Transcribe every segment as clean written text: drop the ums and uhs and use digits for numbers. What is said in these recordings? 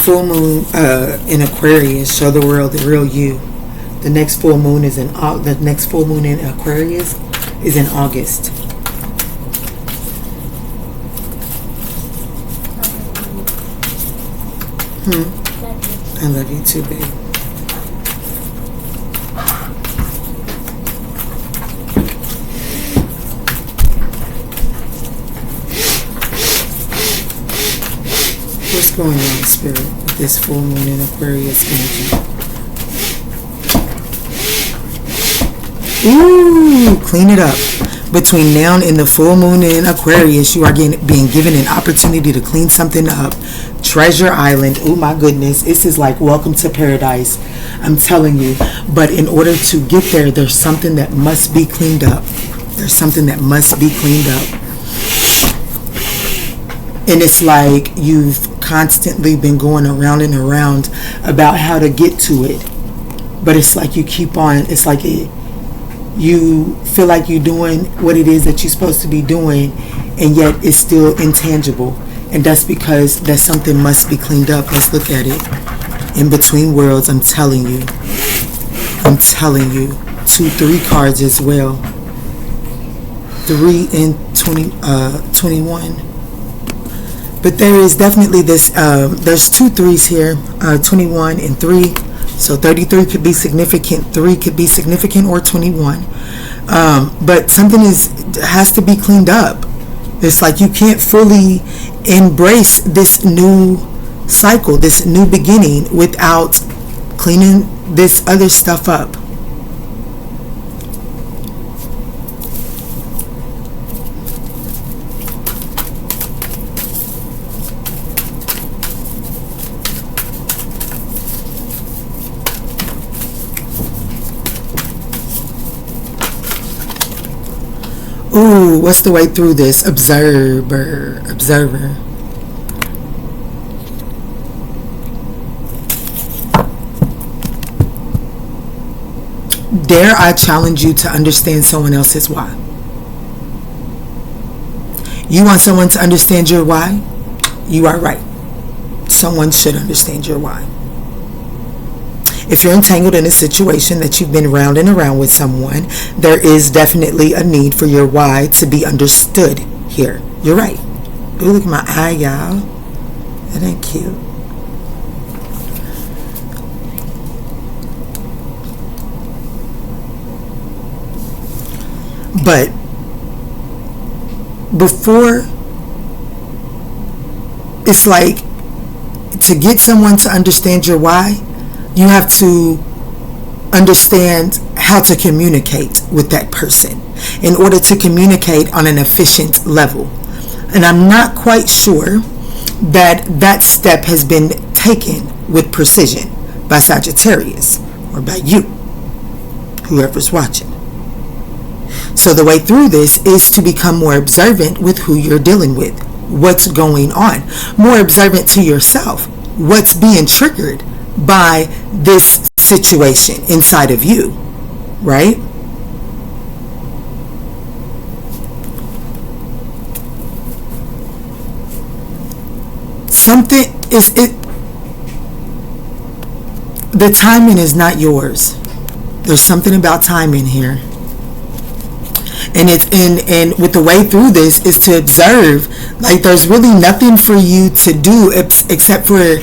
full moon in Aquarius. Show the world the real you. The next full moon is in Aquarius is in August. I love you too, babe. What's going on, Spirit, with this full moon in Aquarius energy? Ooh, clean it up. Between now and the full moon in Aquarius, you are being given an opportunity to clean something up. Treasure Island. Oh my goodness. This is like welcome to paradise. I'm telling you. But in order to get there, there's something that must be cleaned up. There's something that must be cleaned up. And it's like you've constantly been going around and around about how to get to it. But it's like you keep on. It's like you feel like you're doing what it is that you're supposed to be doing, and yet it's still intangible. And that's because that something must be cleaned up. Let's look at it. In between worlds, I'm telling you. 2-3 cards as well. 3 and 21. But there is definitely this, there's 2 3s here, 21 and 3. So 33 could be significant, 3 could be significant, or 21. But something has to be cleaned up. It's like you can't fully embrace this new cycle, this new beginning, without cleaning this other stuff up. Ooh, what's the way through this? Observer. Dare I challenge you to understand someone else's why? You want someone to understand your why? You are right. Someone should understand your why. If you're entangled in a situation that you've been round and around with someone, there is definitely a need for your why to be understood here. You're right. Ooh, look at my eye, y'all. That ain't cute. But before, it's like to get someone to understand your why, you have to understand how to communicate with that person in order to communicate on an efficient level. And I'm not quite sure that that step has been taken with precision by Sagittarius or by you, whoever's watching. So the way through this is to become more observant with who you're dealing with, what's going on, more observant to yourself, what's being triggered by this situation inside of you, right? Something is it. The timing is not yours. There's something about timing here. And it's and with the way through this is to observe, like there's really nothing for you to do except for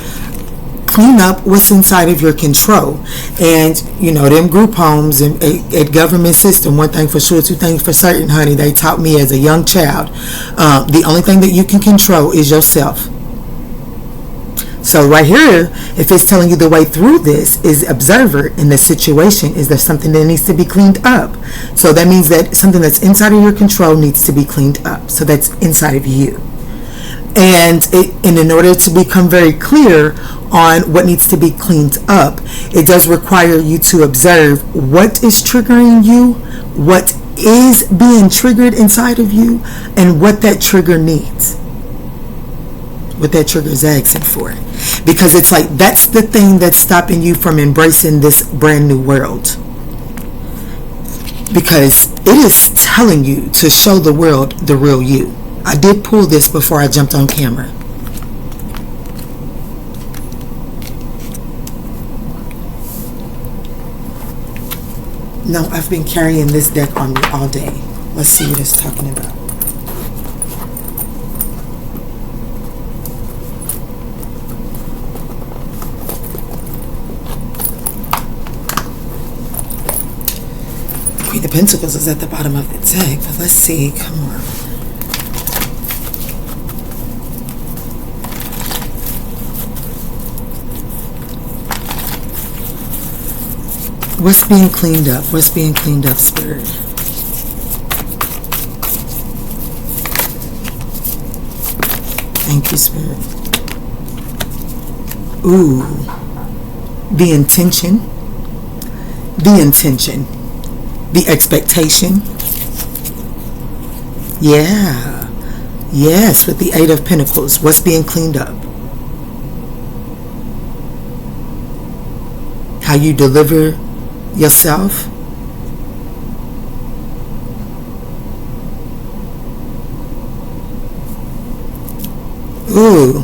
clean up what's inside of your control. And you know, them group homes and a government system, one thing for sure, two things for certain, honey, they taught me as a young child, the only thing that you can control is yourself. So right here, if it's telling you the way through this is observer in the situation, is there something that needs to be cleaned up? So that means that something that's inside of your control needs to be cleaned up. So that's inside of you. And in order to become very clear on what needs to be cleaned up, it does require you to observe what is triggering you, what is being triggered inside of you, and what that trigger needs. What that trigger is asking for. Because it's like that's the thing that's stopping you from embracing this brand new world. Because it is telling you to show the world the real you. I did pull this before I jumped on camera. No, I've been carrying this deck on me all day. Let's see what it's talking about. Queen of Pentacles is at the bottom of the deck, but let's see. Come on. What's being cleaned up? What's being cleaned up, Spirit? Thank you, Spirit. Ooh. The intention. The intention. The expectation. Yeah. Yes, with the Eight of Pentacles. What's being cleaned up? How you deliver yourself. Ooh.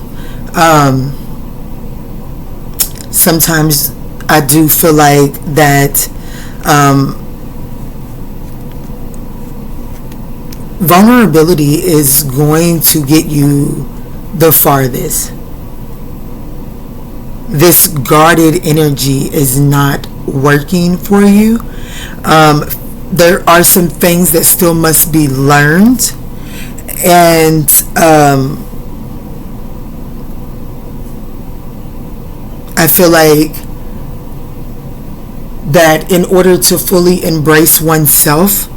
Sometimes I do feel like that vulnerability is going to get you the farthest. This guarded energy is not working for you. There are some things that still must be learned, and I feel like that in order to fully embrace oneself,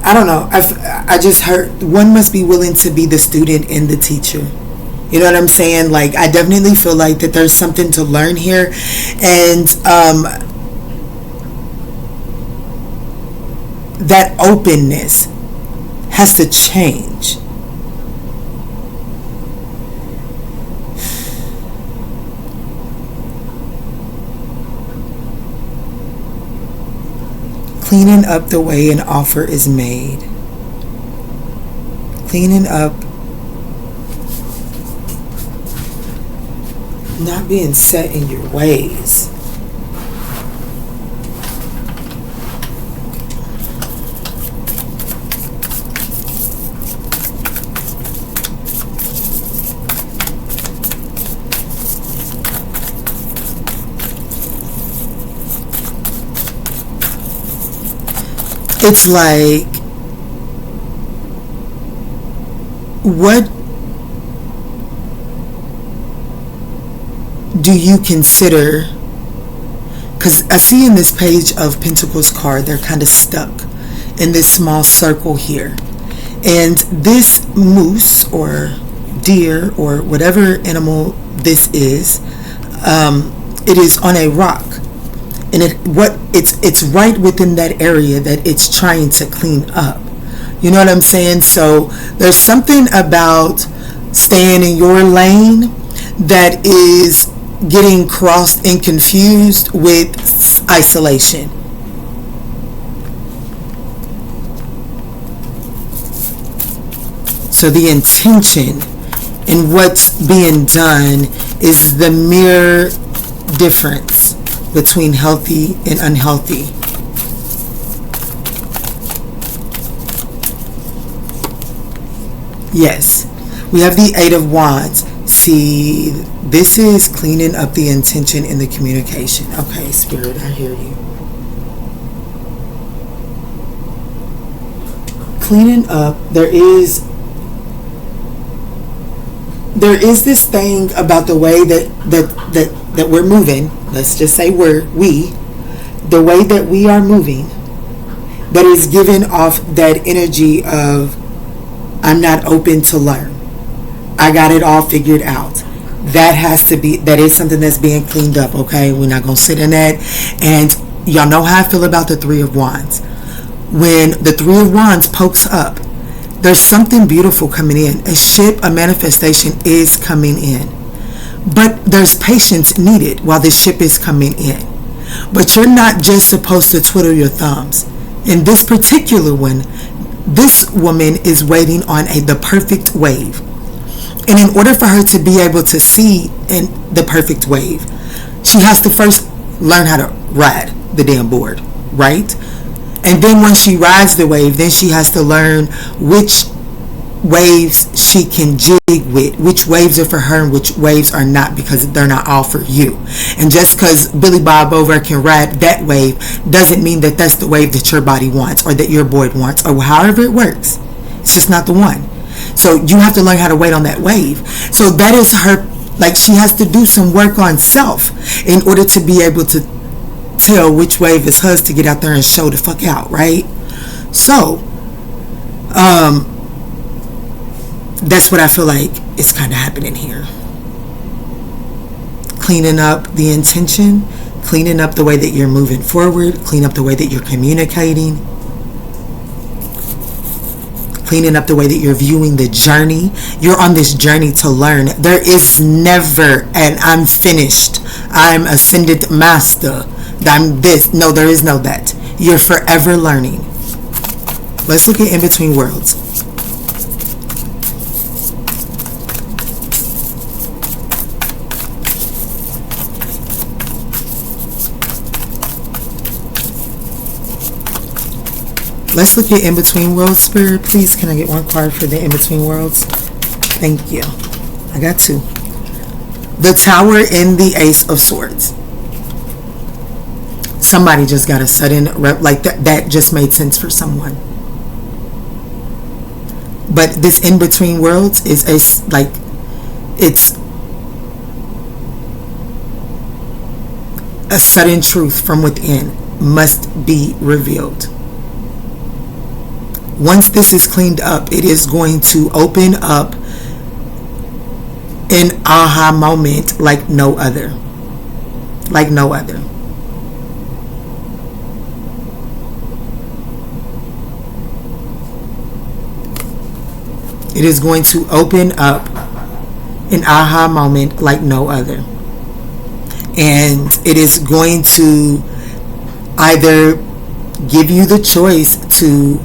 I don't know, I just heard one must be willing to be the student and the teacher. You know what I'm saying? Like, I definitely feel like that there's something to learn here. And that openness has to change. Cleaning up the way an offer is made. Cleaning up. Not being set in your ways. It's like, what do you consider? Because I see in this Page of Pentacles card, they're kind of stuck in this small circle here. And this moose or deer or whatever animal this is, it is on a rock. And it's right within that area that it's trying to clean up. You know what I'm saying? So there's something about staying in your lane that is getting crossed and confused with isolation. So the intention in what's being done is the mere difference between healthy and unhealthy. Yes, we have the Eight of Wands. See, this is cleaning up the intention in the communication. Okay, Spirit, I hear you. Cleaning up, there is this thing about the way that we're moving. Let's just say the way that we are moving, that is giving off that energy of, I'm not open to learn. I got it all figured out. That is something that's being cleaned up, okay? We're not going to sit in that. And y'all know how I feel about the Three of Wands. When the Three of Wands pokes up, there's something beautiful coming in. A ship, a manifestation is coming in. But there's patience needed while the ship is coming in. But you're not just supposed to twiddle your thumbs. In this particular one, this woman is waiting on the perfect wave. And in order for her to be able to see in the perfect wave, she has to first learn how to ride the damn board, right? And then when she rides the wave, then she has to learn which waves she can jig with, which waves are for her and which waves are not, because they're not all for you. And just because Billy Bob over can ride that wave doesn't mean that that's the wave that your body wants or that your board wants or however it works. It's just not the one. So you have to learn how to wait on that wave. So that is her, like, she has to do some work on self in order to be able to tell which wave is hers to get out there and show the fuck out, right? So that's what I feel like is kind of happening here. Cleaning up the intention, cleaning up the way that you're moving forward, clean up the way that you're communicating, cleaning up the way that you're viewing the journey. You're on this journey to learn. There is never an I'm finished, I'm ascended master, I'm this. No, there is no that. You're forever learning. Let's look at In Between Worlds. Let's look at In Between Worlds, Spirit. Please, can I get one card for the In Between Worlds? Thank you. I got two. The Tower and the Ace of Swords. Somebody just got a sudden, like that just made sense for someone. But this In Between Worlds is it's a sudden truth from within must be revealed. Once this is cleaned up, it is going to open up an aha moment like no other. Like no other. It is going to open up an aha moment like no other. And it is going to either give you the choice to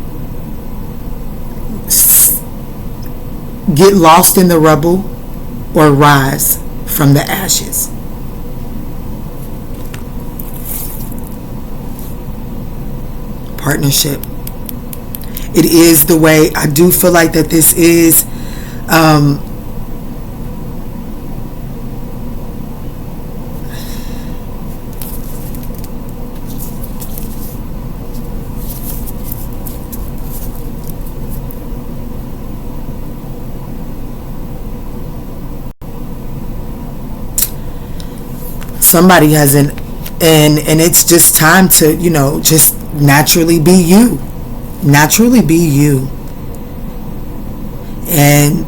get lost in the rubble or rise from the ashes. Partnership. It is the way. I do feel like that this is somebody has and it's just time to, just naturally be you. Naturally be you. And,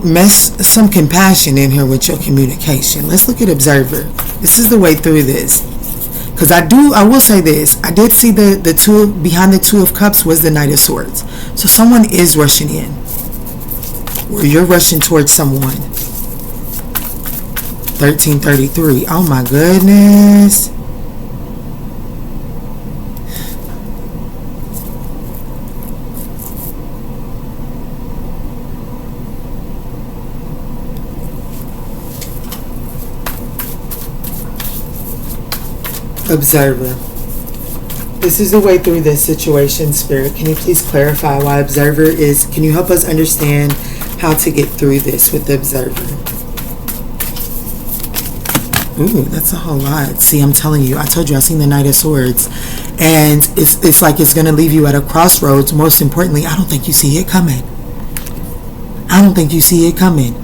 mesh some compassion in here with your communication. Let's look at Observer. This is the way through this. Because I will say this. I did see the two, behind the Two of Cups was the Knight of Swords. So someone is rushing in. Or you're rushing towards someone. 1333. Oh my goodness. Observer. This is the way through this situation, Spirit. Can you please clarify why Observer is... Can you help us understand how to get through this with the Observer? Ooh, that's a whole lot. See, I'm telling you. I told you I've seen the Knight of Swords. And it's like it's going to leave you at a crossroads. Most importantly, I don't think you see it coming. I don't think you see it coming.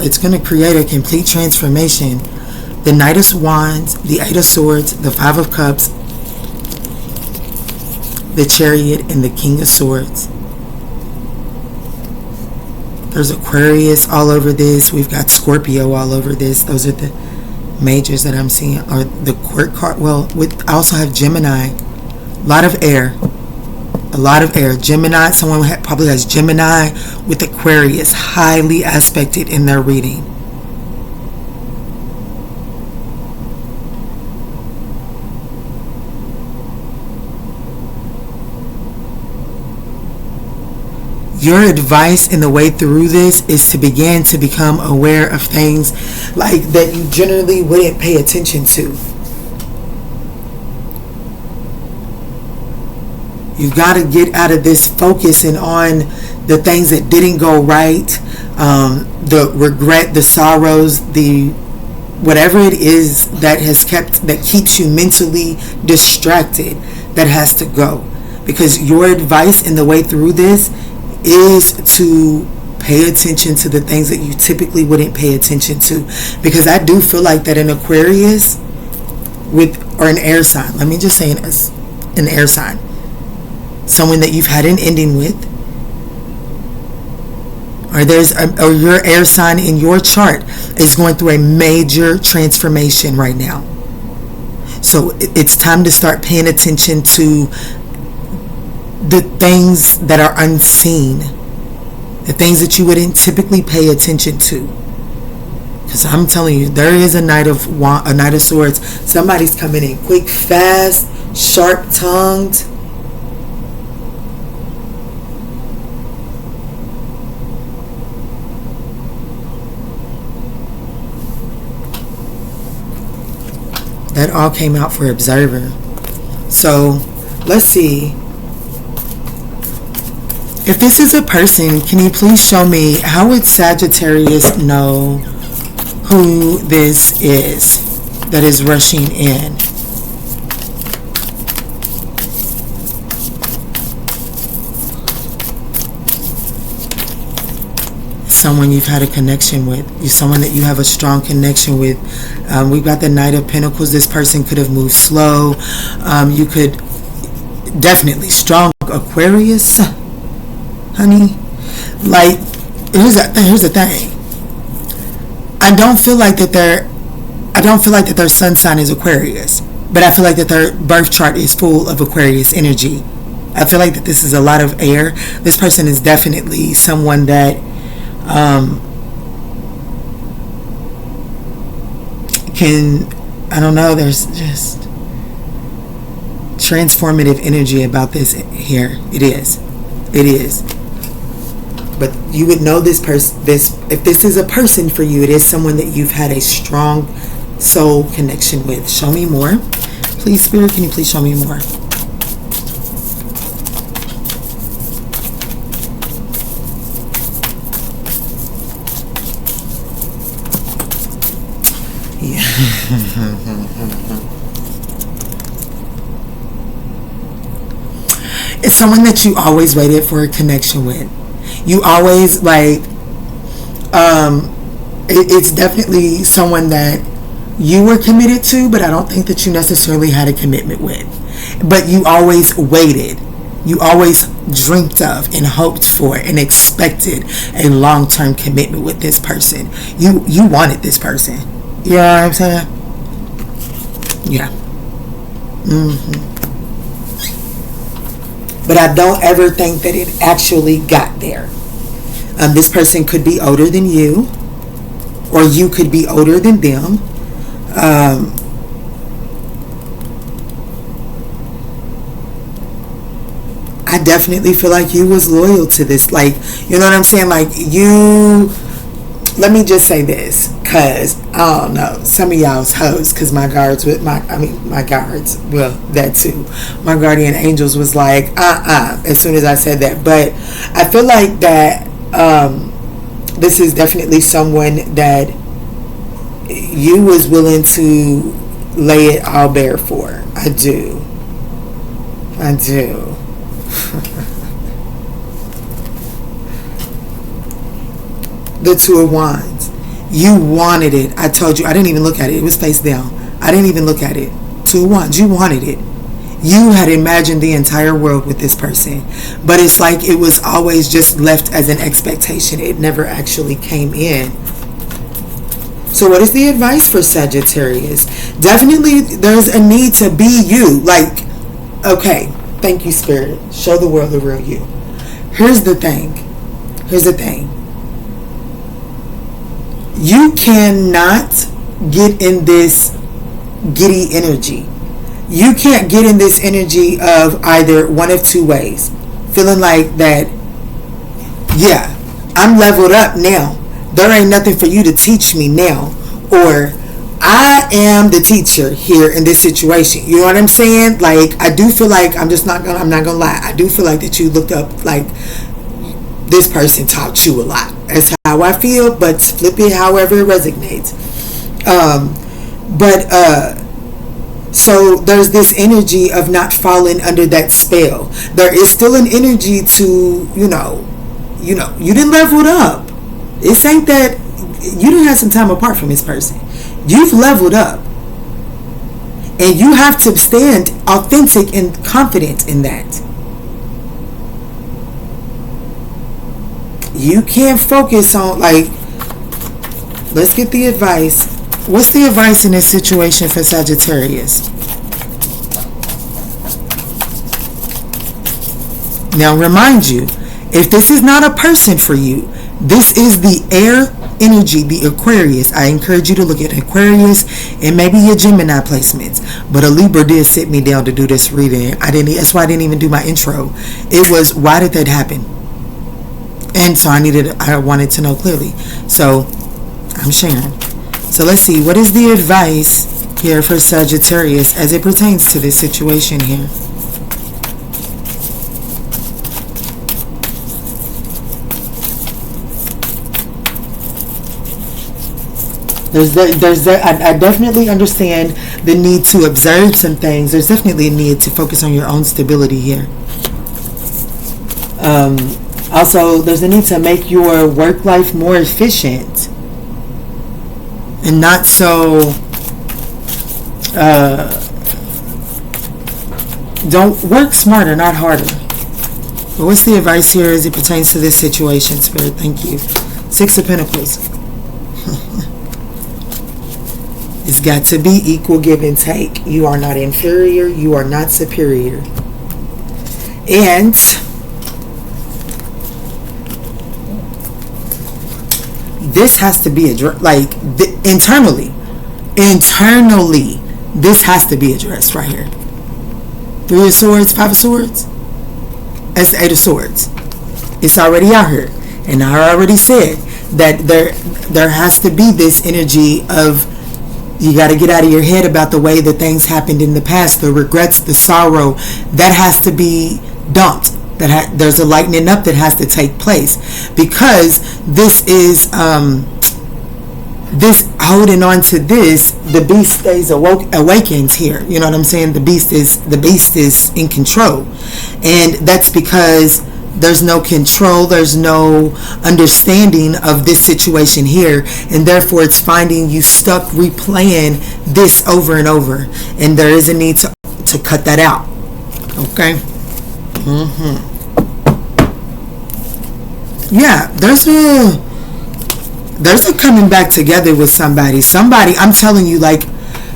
It's going to create a complete transformation. The Knight of Wands, the Eight of Swords, the Five of Cups, the Chariot, and the King of Swords. There's Aquarius all over this. We've got Scorpio all over this. Those are the majors that I'm seeing. Or the court card. Well, I also have Gemini. A lot of air. A lot of air. Gemini. Someone probably has Gemini with Aquarius highly aspected in their reading. Your advice in the way through this is to begin to become aware of things like that you generally wouldn't pay attention to. You've got to get out of this focusing on the things that didn't go right, the regret, the sorrows, the whatever it is that keeps you mentally distracted, that has to go. Because your advice in the way through this is to pay attention to the things that you typically wouldn't pay attention to. Because I do feel like that an Aquarius or an air sign, let me just say an air sign, someone that you've had an ending with, or your air sign in your chart is going through a major transformation right now. So it's time to start paying attention to the things that are unseen, the things that you wouldn't typically pay attention to. Because I'm telling you, there is a Knight of Swords. Somebody's coming in quick, fast, sharp-tongued. That all came out for Observer. So let's see. If this is a person, can you please show me how would Sagittarius know who this is that is rushing in? Someone you've had a connection with. Someone that you have a strong connection with. We've got the Knight of Pentacles. This person could have moved slow. You could definitely strong Aquarius, honey. Like, here's the thing. I don't feel like that their sun sign is Aquarius, but I feel like that their birth chart is full of Aquarius energy. I feel like that this is a lot of air. This person is definitely someone that I don't know, there's just transformative energy about this here. It is. But you would know this person, if this is a person for you, it is someone that you've had a strong soul connection with. Show me more. Please, Spirit, can you please show me more? It's someone that you always waited for a connection with. You always it's definitely someone that you were committed to, but I don't think that you necessarily had a commitment with. But you always waited. You always dreamt of and hoped for and expected a long-term commitment with this person. You wanted this person. You know what I'm saying? Yeah. But I don't ever think that it actually got there. This person could be older than you, or you could be older than them. I definitely feel like you was loyal to this. Like, you know what I'm saying? Like, let me just say this, because I don't know, some of y'all's hoes, because my guardian angels was like, as soon as I said that. But I feel like that this is definitely someone that you was willing to lay it all bare for. I do. The Two of Wands. You wanted it. I told you. I didn't even look at it. It was face down. I didn't even look at it. Two of Wands. You wanted it. You had imagined the entire world with this person. But it's like it was always just left as an expectation. It never actually came in. So what is the advice for Sagittarius? Definitely there's a need to be you. Like, okay, thank you, Spirit. Show the world the real you. Here's the thing. You cannot get in this giddy energy. You can't get in this energy of either one of two ways. Feeling like that Yeah, I'm leveled up now. There ain't nothing for you to teach me now. Or I am the teacher here in this situation. You know what I'm saying? Like, I do feel like, I'm not gonna lie. I do feel like that you looked up, like, this person taught you a lot. That's how I feel, but flip it however it resonates. So there's this energy of not falling under that spell. There is still an energy to, you didn't level up. It ain't that you didn't have some time apart from this person. You've leveled up. And you have to stand authentic and confident in that. You can't focus on, like, let's get the advice. What's the advice in this situation for Sagittarius? Now, remind you, if this is not a person for you, this is the air energy, the Aquarius. I encourage you to look at Aquarius and maybe your Gemini placements. But a Libra did sit me down to do this reading. That's why I didn't even do my intro. It was, why did that happen? And so I wanted to know clearly. So I'm sharing. So let's see, what is the advice here for Sagittarius as it pertains to this situation here? I definitely understand the need to observe some things. There's definitely a need to focus on your own stability here. Also, there's a need to make your work life more efficient and not so. Don't work smarter, not harder. But what's the advice here as it pertains to this situation, Spirit? Thank you. Six of Pentacles. It's got to be equal give and take. You are not inferior. You are not superior. And this has to be addressed, like, internally, this has to be addressed right here. Three of Swords, Five of Swords. That's the Eight of Swords. It's already out here. And I already said that there has to be this energy of, you got to get out of your head about the way that things happened in the past, the regrets, the sorrow. That has to be dumped. There's a lightening up that has to take place, because this is this holding on to this. The beast stays awakens here. You know what I'm saying? The beast is in control, and that's because there's no control, there's no understanding of this situation here, and therefore it's finding you stuck replaying this over and over, and there is a need to cut that out. Okay. Yeah, there's a coming back together with somebody. I'm telling you, like,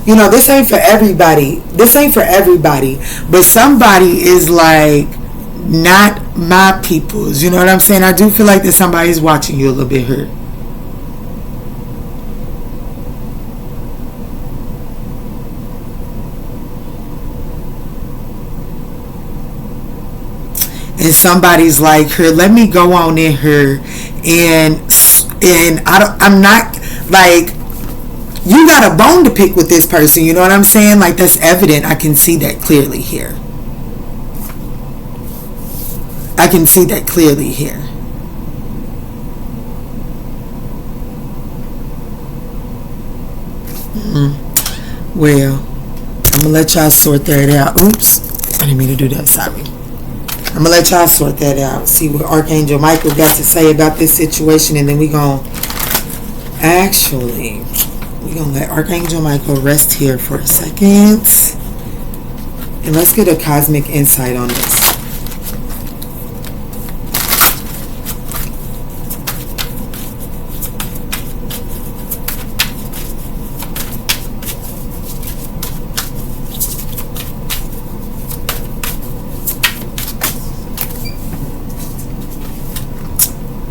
this ain't for everybody, but somebody is like, not my peoples. You know what I'm saying? I do feel like that somebody's watching you a little bit hurt. And somebody's like, here, let me go on in here and I'm not, like, you got a bone to pick with this person. You know what I'm saying? Like, that's evident. I can see that clearly here. I can see that clearly here. Well, I'm gonna let y'all sort that out. Oops, I didn't mean to do that. Sorry. I'm gonna let y'all sort that out. See what Archangel Michael got to say about this situation, and then we're gonna let Archangel Michael rest here for a second, and let's get a cosmic insight on this.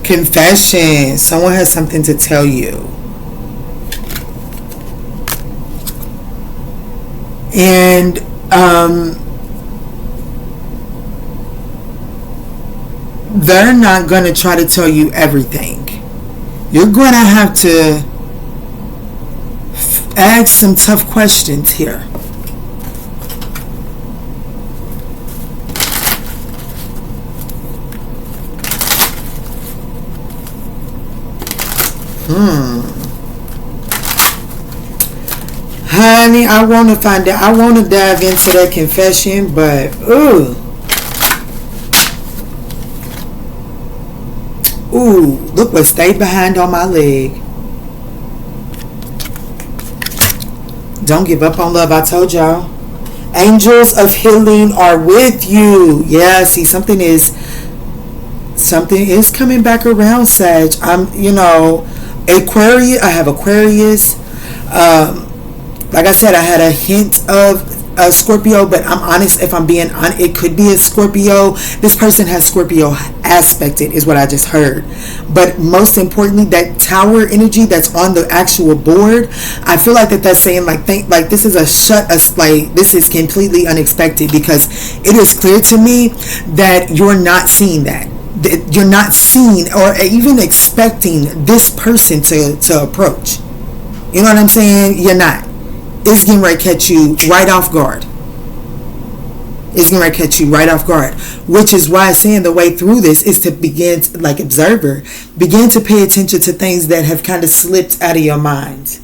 Confession. Someone has something to tell you. And they're not going to try to tell you everything. You're going to have to ask some tough questions here. Honey, I want to find out. I want to dive into that confession, but ooh, look what stayed behind on my leg. Don't give up on love. I told y'all. Angels of healing are with you. Yeah, see, something is coming back around, Sag. Aquarius. I have Aquarius. Like I said, I had a hint of a Scorpio, but I'm honest. If I'm being honest, it could be a Scorpio. This person has Scorpio aspected, is what I just heard. But most importantly, that tower energy that's on the actual board, I feel like that's saying this is this is completely unexpected, because it is clear to me that you're not seeing that. You're not seeing or even expecting this person to approach. You know what I'm saying? You're not. It's getting ready to catch you right off guard. Which is why I'm saying the way through this is to begin to, observer, begin to pay attention to things that have kind of slipped out of your mind.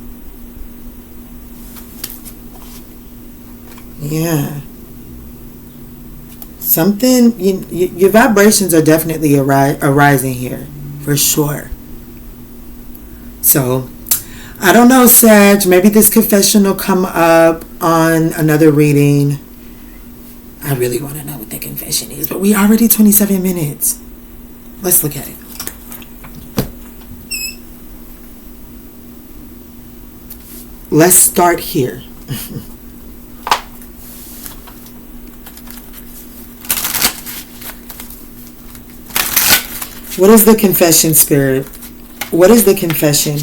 Yeah. Something, your vibrations are definitely arising here, for sure. So, I don't know, Sag. Maybe this confession will come up on another reading. I really want to know what the confession is, but we already 27 minutes. Let's look at it. Let's start here. What is the confession, Spirit? What is the confession?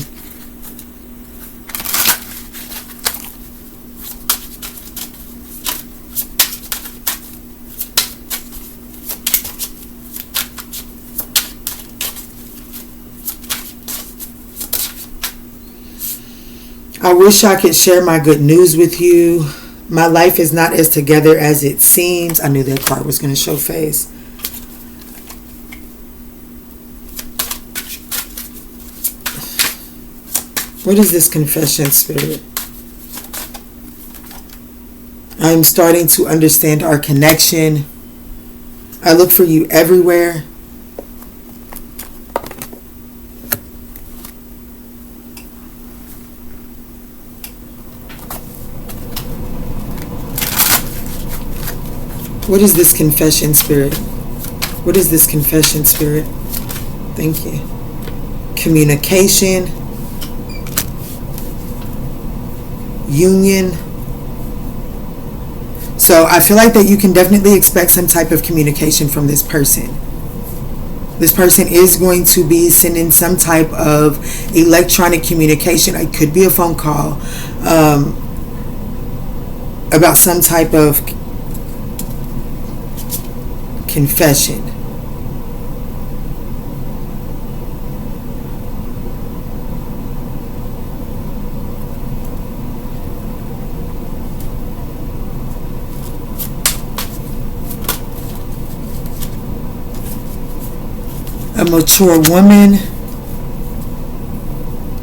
I wish I could share my good news with you. My life is not as together as it seems. I knew that card was going to show face. What is this confession, Spirit? I'm starting to understand our connection. I look for you everywhere. What is this confession, Spirit? What is this confession, Spirit? Thank you. Communication. Union. So I feel like that you can definitely expect some type of communication from this person. This person is going to be sending some type of electronic communication. It could be a phone call about some type of confession. A mature woman,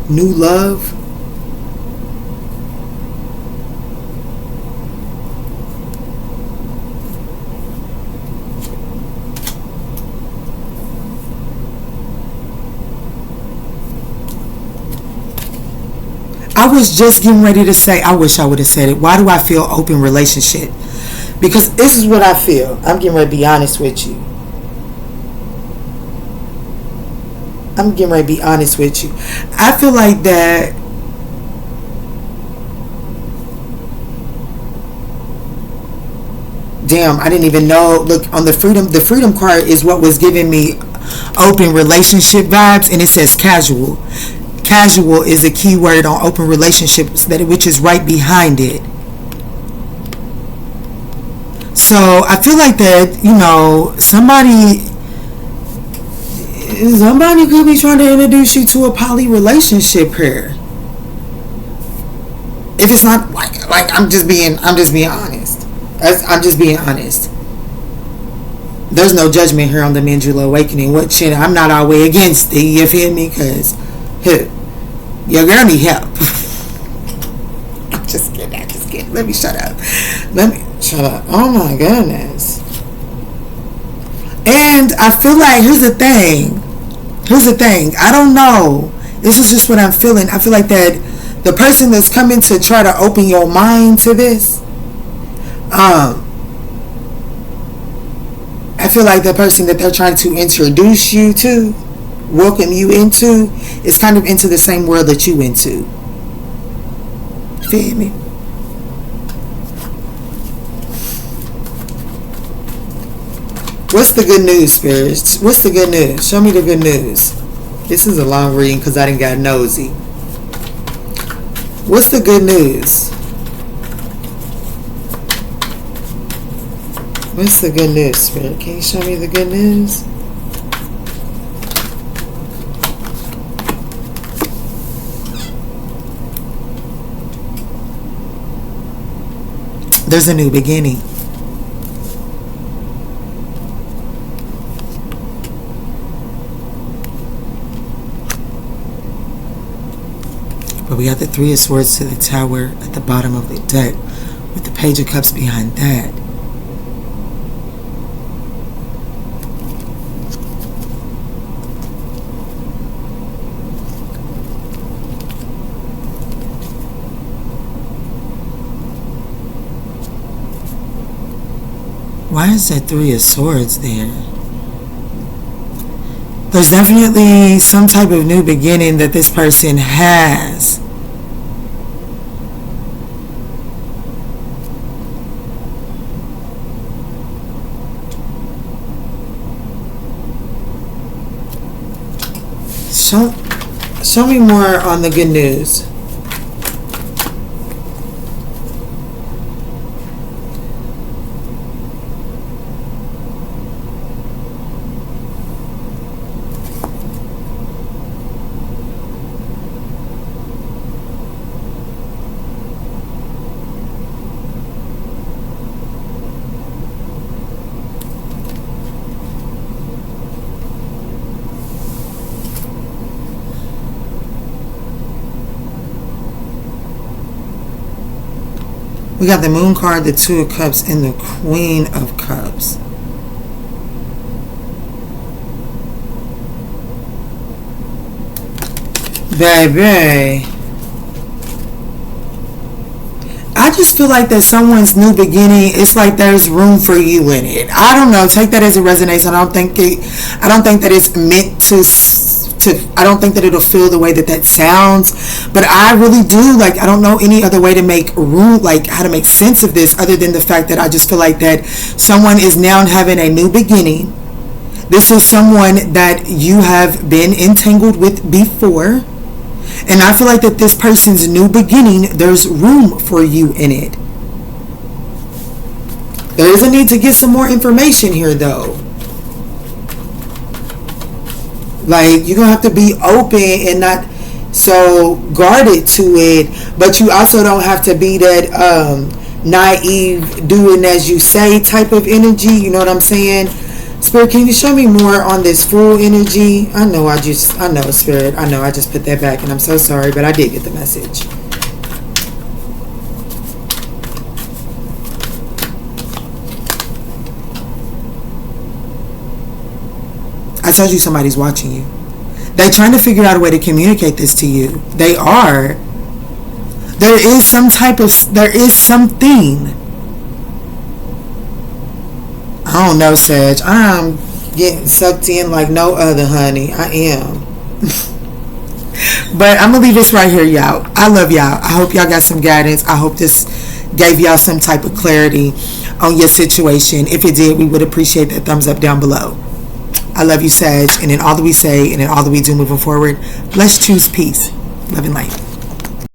new love. I was just getting ready to say, I wish I would have said it. Why do I feel open relationship? Because this is what I feel. I'm getting ready to be honest with you. I feel like that damn, I didn't even know. Look, on the freedom card is what was giving me open relationship vibes, and it says casual. Casual is a key word on open relationships, which is right behind it. So I feel like that, somebody Somebody could be trying to introduce you to a poly relationship here. If it's not like I'm just being honest. I'm just being honest. There's no judgment here on the Manjula Awakening. What shit? I'm not all the way against it. You feel me? Cause your girl need help. I'm just kidding. Let me shut up. Oh my goodness. And I feel like here's the thing. I don't know. This is just what I'm feeling. I feel like that the person that's coming to try to open your mind to this, I feel like the person that they're trying to introduce you to, welcome you into, is kind of into the same world that you into. Feel me? What's the good news, spirits? What's the good news? Show me the good news. This is a long reading because I didn't got nosy. What's the good news? What's the good news, Spirit? Can you show me the good news? There's a new beginning. But we got the Three of Swords to the Tower at the bottom of the deck with the Page of Cups behind that. Why is that Three of Swords there? There's definitely some type of new beginning that this person has. Show me more on the good news. We got the Moon card, the Two of Cups, and the Queen of Cups. Baby, I just feel like that someone's new beginning, it's like there's room for you in it. I don't know. Take that as it resonates. I don't think that it's meant to. I don't think that it'll feel the way that sounds, but I really do, like, I don't know any other way to make room, like how to make sense of this other than the fact that I just feel like that someone is now having a new beginning. This is someone that you have been entangled with before, and I feel like that this person's new beginning, there's room for you in it. There is a need to get some more information here though. Like, you're going to have to be open and not so guarded to it. But you also don't have to be that naive, doing as you say type of energy. You know what I'm saying? Spirit, can you show me more on this Fool energy? I know, Spirit. I know I just put that back and I'm so sorry, but I did get the message. I told you somebody's watching you. They're trying to figure out a way to communicate this to you. They are. There is something. I don't know, Sag. I'm getting sucked in like no other, honey. I am. But I'm going to leave this right here, y'all. I love y'all. I hope y'all got some guidance. I hope this gave y'all some type of clarity on your situation. If it did, we would appreciate that thumbs up down below. I love you, Sag, and in all that we say and in all that we do moving forward, let's choose peace, love, and light.